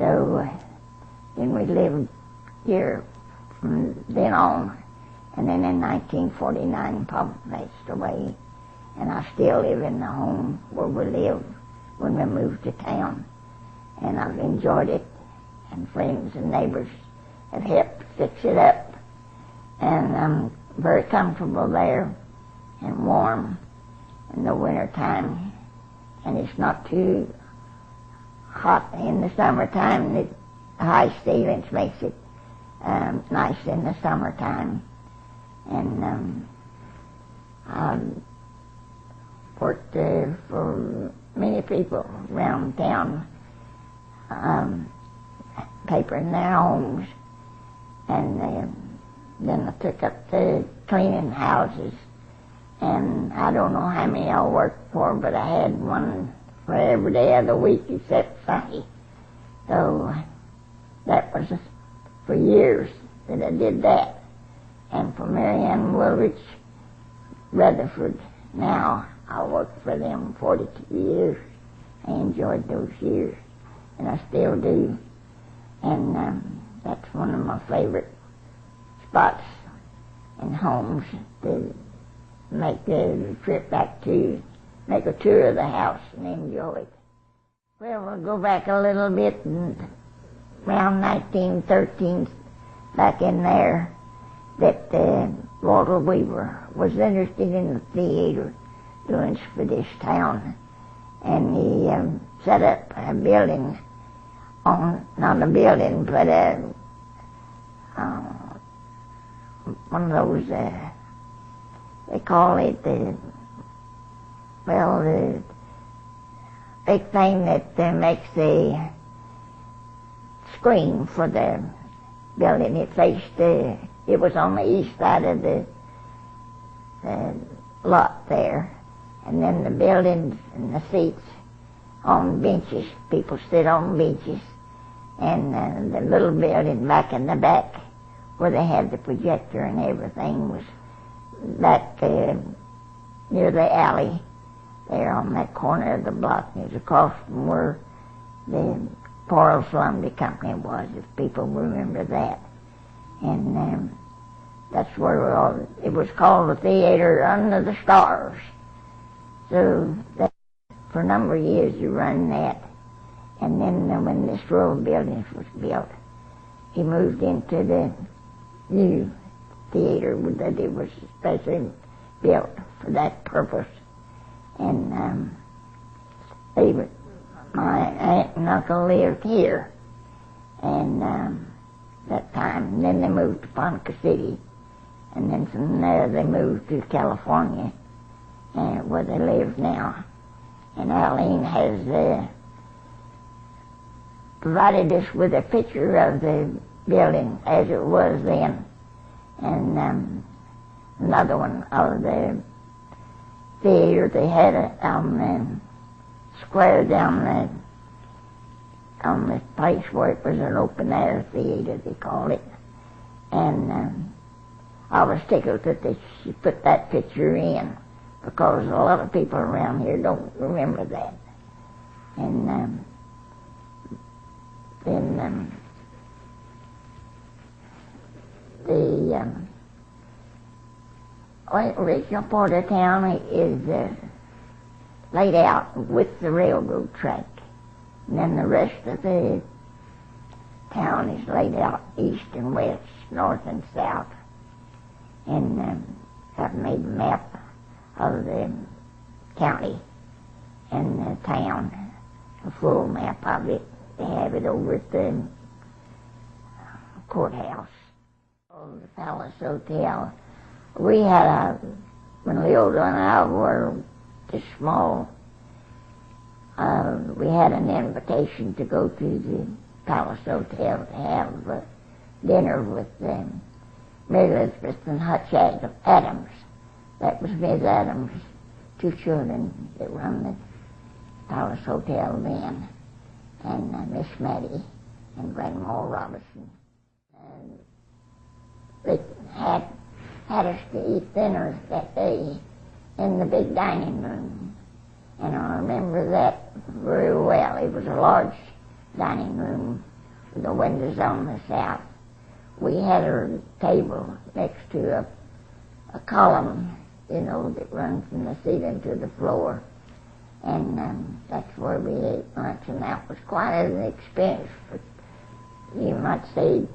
So then we lived here from then on. And then in 1949, Papa passed away. And I still live in the home where we lived when we moved to town. And I've enjoyed it. And friends and neighbors have helped fix it up. And I'm very comfortable there and warm in the winter time. And it's not too hot in the summertime. The high ceilings makes it nice in the summertime. And I've worked for many people around town, papering their homes. And then I took up the cleaning houses. And I don't know how many I worked for, but I had one for every day of the week except Sunday. So that was for years that I did that. And for Marianne Woolrich, Rutherford, now I worked for them 42 years. I enjoyed those years, and I still do. And that's one of my favorite spots and homes to make a trip back to, make a tour of the house and enjoy it. Well, we'll go back a little bit, and around 1913, back in there, that Walter Weaver was interested in the theater doing for this town. And he set up a building on, not a building, but one of those, they call it the big thing that makes the screen for the building. It faced it was on the east side of the lot there. And then the buildings and the seats on benches, people sit on benches. And the little building back in the back where they had the projector and everything was back near the alley there on that corner of the block. It was across from where the Portals Lumley Company was, if people remember that. And that's where it was called the Theater Under the Stars. So that, for a number of years you run that. And then when this row of buildings was built, he moved into the new theater that it was especially built for that purpose. And my aunt and uncle lived here, and that time. And then they moved to Ponca City, and then from there they moved to California, where they live now. And Arlene has provided us with a picture of the building as it was then, and another one of the theater they had on the square down on this place where it was an open air theater, they called it. And I was tickled that she put that picture in, because a lot of people around here don't remember that. And then the original part of town is laid out with the railroad track. And then the rest of the town is laid out east and west, north and south. And I've made a map of the county and the town, a full map of it. They have it over at the courthouse. Oh, the Palace Hotel. We had when Leoda and I were just small, we had an invitation to go to the Palace Hotel to have dinner with Mary Elizabeth and Hutch Adams. That was Miss Adams' two children that run the Palace Hotel then, and Miss Mattie and Grandma Robinson. And they had us to eat dinner that day in the big dining room. And I remember that very well. It was a large dining room, the windows on the south. We had a table next to a column, you know, that runs from the ceiling to the floor. And that's where we ate lunch, and that was quite an expense. But you might say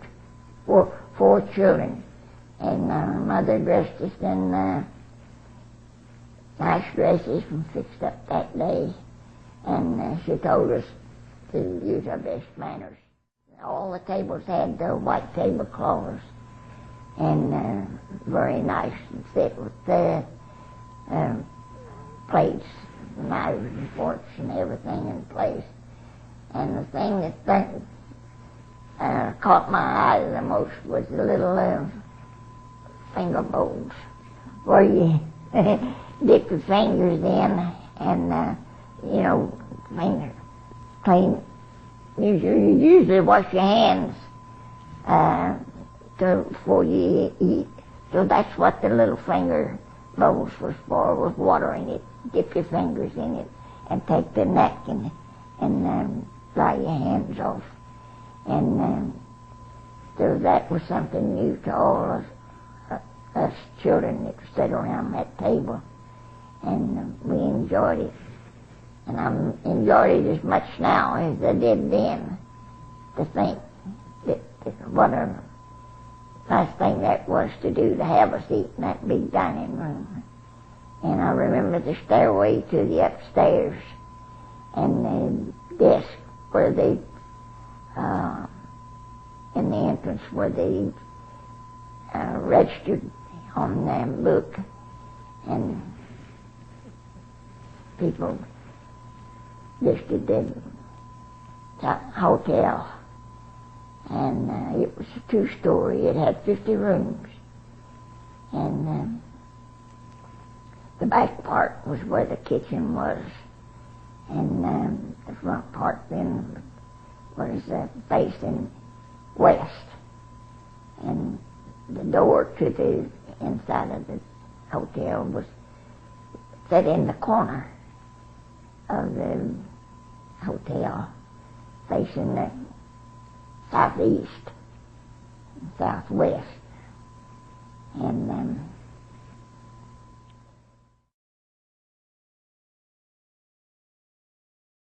four children. And Mother dressed us in nice dresses and fixed up that day. And she told us to use our best manners. All the tables had the white tablecloths, and very nice and set with the plates, knives and forks and everything in place. And the thing that caught my eye the most was the little finger bowls where you dip your fingers in and, you know, finger clean. You usually wash your hands before you eat. So that's what the little finger bowls was for, was water in it. Dip your fingers in it and take the neck and dry your hands off. And so that was something new to all of us children that sat around that table. And we enjoyed it. And I enjoyed it as much now as I did then, to think that what a nice thing that was to do, to have a seat in that big dining room. And I remember the stairway to the upstairs and the desk where they, in the entrance where they registered on the book, and people listed the hotel. And it was a two-story. It had 50 rooms. And the back part was where the kitchen was. And the front part then was facing west. And the door to the inside of the hotel was set in the corner of the hotel, facing the southeast and southwest. And